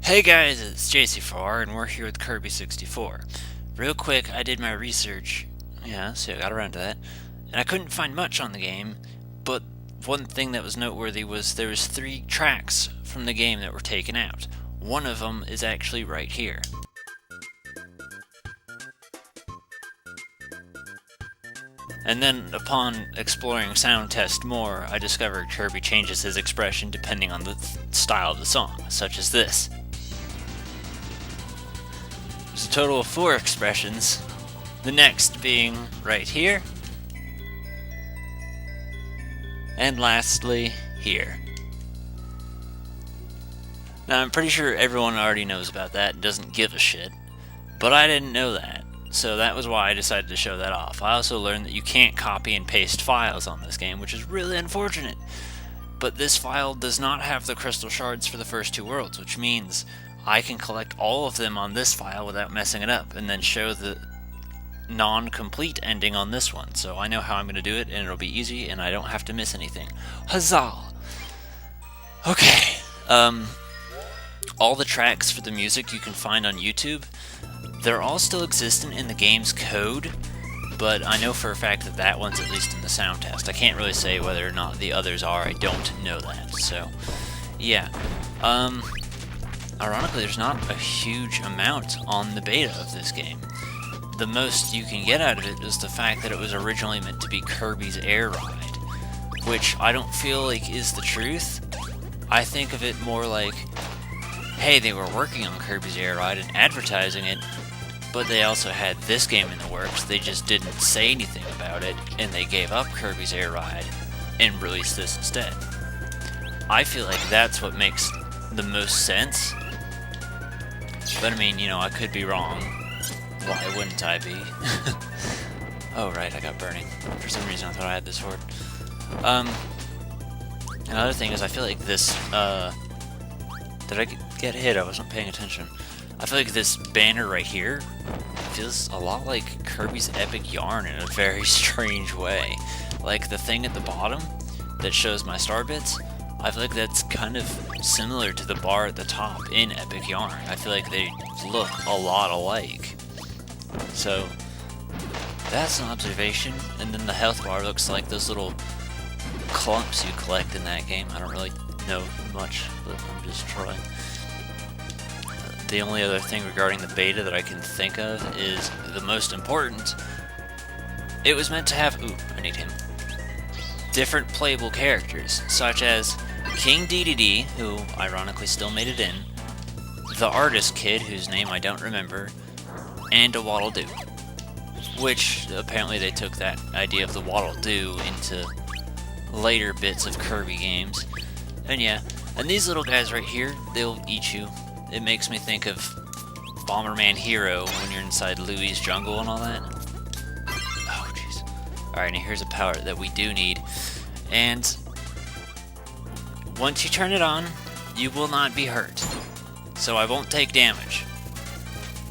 Hey guys, it's JC4 and we're here with Kirby 64. Real quick, I did my research. Yeah, so I got around to that. And I couldn't find much on the game, but one thing that was noteworthy was there was 3 tracks from the game that were taken out. One of them is actually right here. And then, upon exploring sound test more, I discovered Kirby changes his expression depending on the style of the song, such as this. There's a total of 4 expressions, the next being right here, and lastly, here. Now, I'm pretty sure everyone already knows about that and doesn't give a shit, but I didn't know that, so that was why I decided to show that off. I also learned that you can't copy and paste files on this game, which is really unfortunate. But this file does not have the crystal shards for the first 2 worlds, which means I can collect all of them on this file without messing it up, and then show the non-complete ending on this one. So I know how I'm going to do it, and it'll be easy, and I don't have to miss anything. Huzzah! Okay, all the tracks for the music you can find on YouTube, they're all still existent in the game's code, but I know for a fact that that one's at least in the sound test. I can't really say whether or not the others are, I don't know that, so yeah. Ironically, there's not a huge amount on the beta of this game. The most you can get out of it is the fact that it was originally meant to be Kirby's Air Ride, which I don't feel like is the truth. I think of it more like, hey, they were working on Kirby's Air Ride and advertising it, but they also had this game in the works. They just didn't say anything about it, and they gave up Kirby's Air Ride and released this instead. I feel like that's what makes the most sense. But I mean, you know, I could be wrong. Why wouldn't I be? Oh right, I got burning. For some reason I thought I had this sword. Another thing is I feel like this, did I get hit? I wasn't paying attention. I feel like this banner right here feels a lot like Kirby's Epic Yarn in a very strange way. Like the thing at the bottom that shows my star bits, I feel like that's kind of similar to the bar at the top in Epic Yarn. I feel like they look a lot alike. So, that's an observation. And then the health bar looks like those little clumps you collect in that game. I don't really know much, but I'm just trying. The only other thing regarding the beta that I can think of is the most important. It was meant to have, ooh, I need him, different playable characters, such as King DDD, who ironically still made it in, the artist kid, whose name I don't remember, and a Waddle Doo. Which, apparently they took that idea of the Waddle Doo into later bits of Kirby games. And yeah, and these little guys right here, they'll eat you. It makes me think of Bomberman Hero when you're inside Louie's jungle and all that. Oh, jeez. Alright, now here's a power that we do need. And once you turn it on, you will not be hurt. So I won't take damage.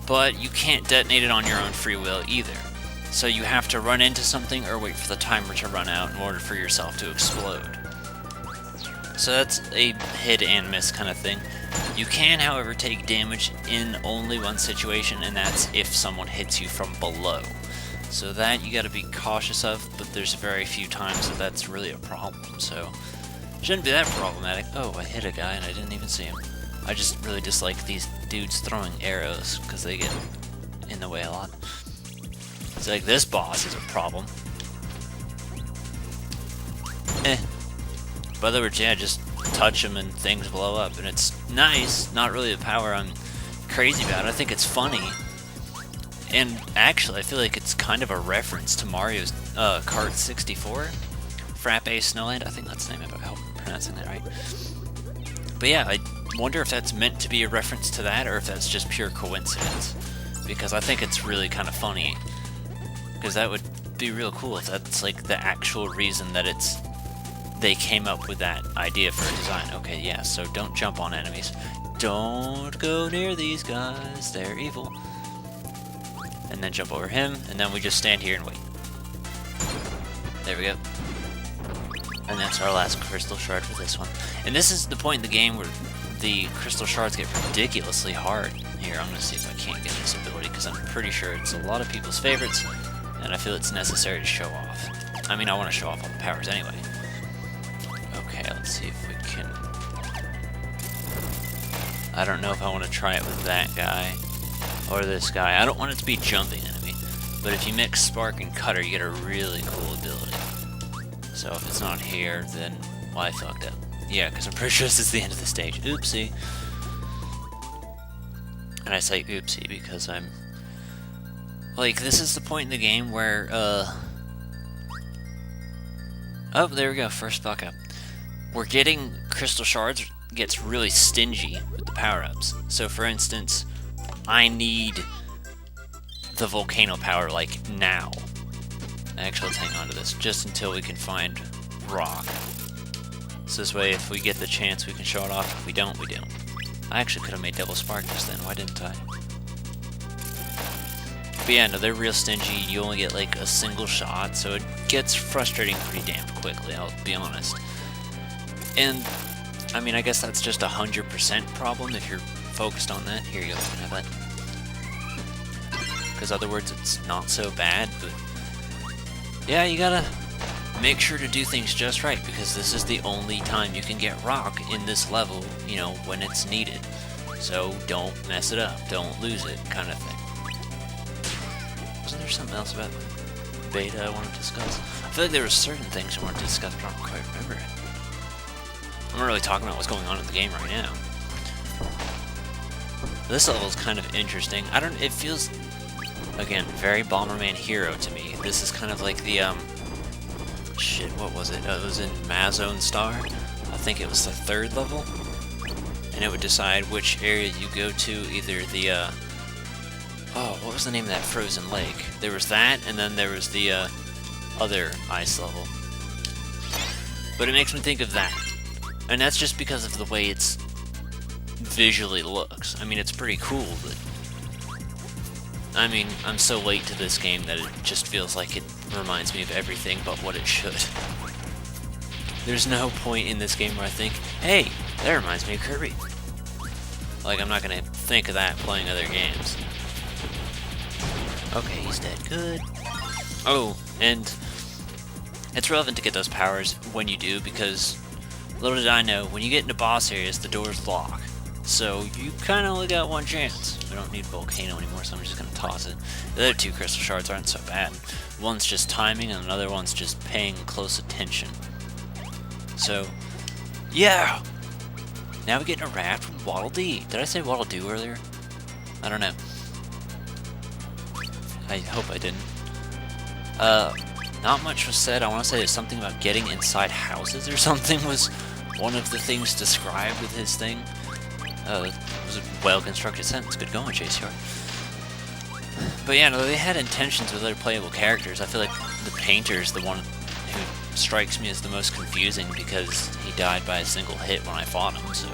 But you can't detonate it on your own free will either. So you have to run into something or wait for the timer to run out in order for yourself to explode. So that's a hit and miss kind of thing. You can, however, take damage in only one situation, and that's if someone hits you from below. So that you gotta be cautious of, but there's very few times that that's really a problem, so it shouldn't be that problematic. Oh, I hit a guy and I didn't even see him. I just really dislike these dudes throwing arrows, because they get in the way a lot. It's like this boss is a problem. But in other words, yeah, just touch them and things blow up, and it's nice. Not really the power I'm crazy about. I think it's funny, and actually, I feel like it's kind of a reference to Mario's Kart 64, Frappe Snowland. I think that's the name of it. I hope I'm pronouncing that right. But yeah, I wonder if that's meant to be a reference to that, or if that's just pure coincidence. Because I think it's really kind of funny. Because that would be real cool if that's like the actual reason that they came up with that idea for a design. Okay, yeah, so don't jump on enemies. Don't go near these guys, they're evil. And then jump over him, and then we just stand here and wait. There we go. And that's our last crystal shard for this one. And this is the point in the game where the crystal shards get ridiculously hard. Here, I'm gonna see if I can't get this ability, because I'm pretty sure it's a lot of people's favorites, and I feel it's necessary to show off. I mean, I want to show off all the powers anyway. Okay, let's see if we can... I don't know if I want to try it with that guy, or this guy. I don't want it to be jumping enemy, but if you mix Spark and Cutter, you get a really cool ability. So if it's not here, then, well, I fucked up. Yeah, because I'm pretty sure this is the end of the stage. Oopsie. And I say oopsie because I'm... Like, this is the point in the game where, Oh, there we go, first fuck up. We're getting crystal shards gets really stingy with the power-ups. So, for instance, I need the volcano power, like, now. Actually, let's hang on to this, just until we can find rock. So this way, if we get the chance, we can show it off. If we don't, we don't. I actually could have made double spark just then. Why didn't I? But yeah, no, they're real stingy. You only get like a single shot, so it gets frustrating pretty damn quickly, I'll be honest. And, I mean, I guess that's just 100% problem if you're focused on that. Here you go, you can have that. Because other words, it's not so bad, but... Yeah, you gotta make sure to do things just right, because this is the only time you can get rock in this level, you know, when it's needed. So don't mess it up, don't lose it, kind of thing. Wasn't there something else about beta I want to discuss? I feel like there were certain things I wanted to discuss, but I don't quite remember it. I'm not really talking about what's going on in the game right now. This level is kind of interesting. It feels, again, very Bomberman Hero to me. This is kind of like the, shit, what was it? It was in Mazone Star. I think it was the 3rd level. And it would decide which area you go to, either the, oh, what was the name of that frozen lake? There was that, and then there was the, other ice level. But it makes me think of that. And that's just because of the way it's visually looks. I mean, it's pretty cool, but... I mean, I'm so late to this game that it just feels like it reminds me of everything but what it should. There's no point in this game where I think, hey, that reminds me of Kirby. Like, I'm not gonna think of that playing other games. Okay, he's dead. Good. Oh, and it's relevant to get those powers when you do, because little did I know, when you get into boss areas, the doors lock. So you kind of only got one chance. We don't need Volcano anymore, so I'm just going to toss it. The other 2 crystal shards aren't so bad. One's just timing, and another one's just paying close attention. So, yeah! Now we get in a raft from Waddle Dee. Did I say Waddle Doo earlier? I don't know. I hope I didn't. Not much was said. I want to say there's something about getting inside houses or something was one of the things described with his thing. It was a well-constructed sentence. Good going, JCR. But yeah, no, they had intentions with other playable characters. I feel like the painter's the one who strikes me as the most confusing because he died by a single hit when I fought him, so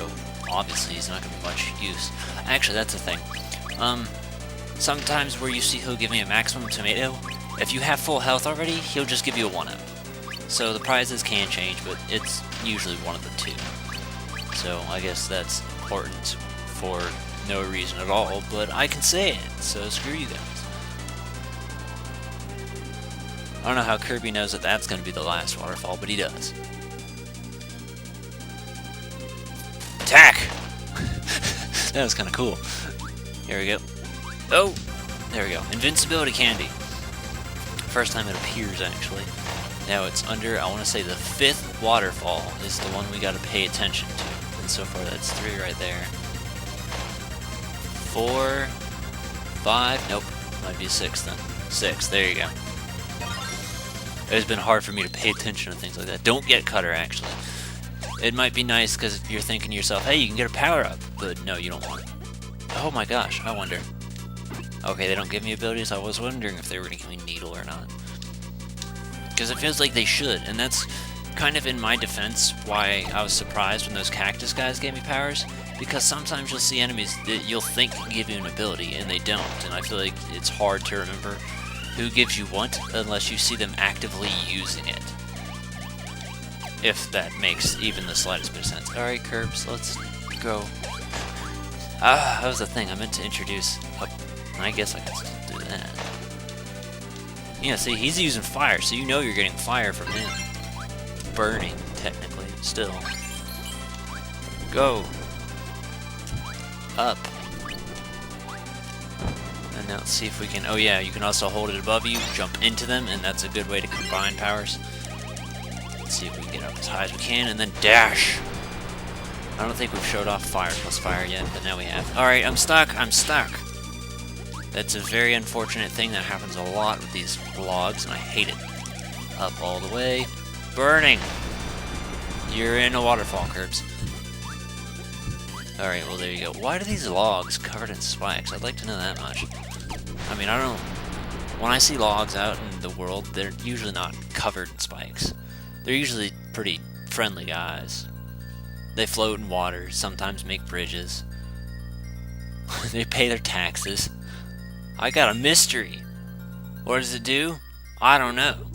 obviously he's not going to be much use. Actually, that's the thing. Sometimes where you see he'll give me a maximum tomato, if you have full health already, he'll just give you a 1-up. So the prizes can change, but it's usually one of the 2. So I guess that's important for no reason at all, but I can say it, so screw you guys. I don't know how Kirby knows that that's going to be the last waterfall, but he does. Attack! That was kind of cool. Here we go. Oh! There we go. Invincibility candy. First time it appears, actually. Now it's under, I want to say the 5th waterfall is the one we got to pay attention to. And so far that's 3 right there. 4, 5, nope, might be a 6 then. 6, there you go. It's been hard for me to pay attention to things like that. Don't get Cutter, actually. It might be nice because you're thinking to yourself, hey, you can get a power-up, but no, you don't want it. Oh my gosh, I wonder. Okay, they don't give me abilities. I was wondering if they were going to give me Needle or not. Because it feels like they should, and that's kind of in my defense why I was surprised when those cactus guys gave me powers, because sometimes you'll see enemies that you'll think give you an ability, and they don't, and I feel like it's hard to remember who gives you what unless you see them actively using it. If that makes even the slightest bit of sense. Alright, Curbs, let's Go. Ah, that was the thing. I meant to introduce. I guess I can still do that. Yeah, see, he's using fire, so you know you're getting fire from him. Burning, technically, still. Go. Up. And now let's see if we can... Oh yeah, you can also hold it above you, jump into them, and that's a good way to combine powers. Let's see if we can get up as high as we can, and then dash! I don't think we've showed off fire plus fire yet, but now we have. Alright, I'm stuck, I'm stuck! That's a very unfortunate thing that happens a lot with these logs, and I hate it. Up all the way. Burning! You're in a waterfall, Curbs. Alright, well there you go. Why are these logs covered in spikes? I'd like to know that much. I mean, I don't... When I see logs out in the world, they're usually not covered in spikes. They're usually pretty friendly guys. They float in water, sometimes make bridges. They pay their taxes. I got a mystery. What does it do? I don't know.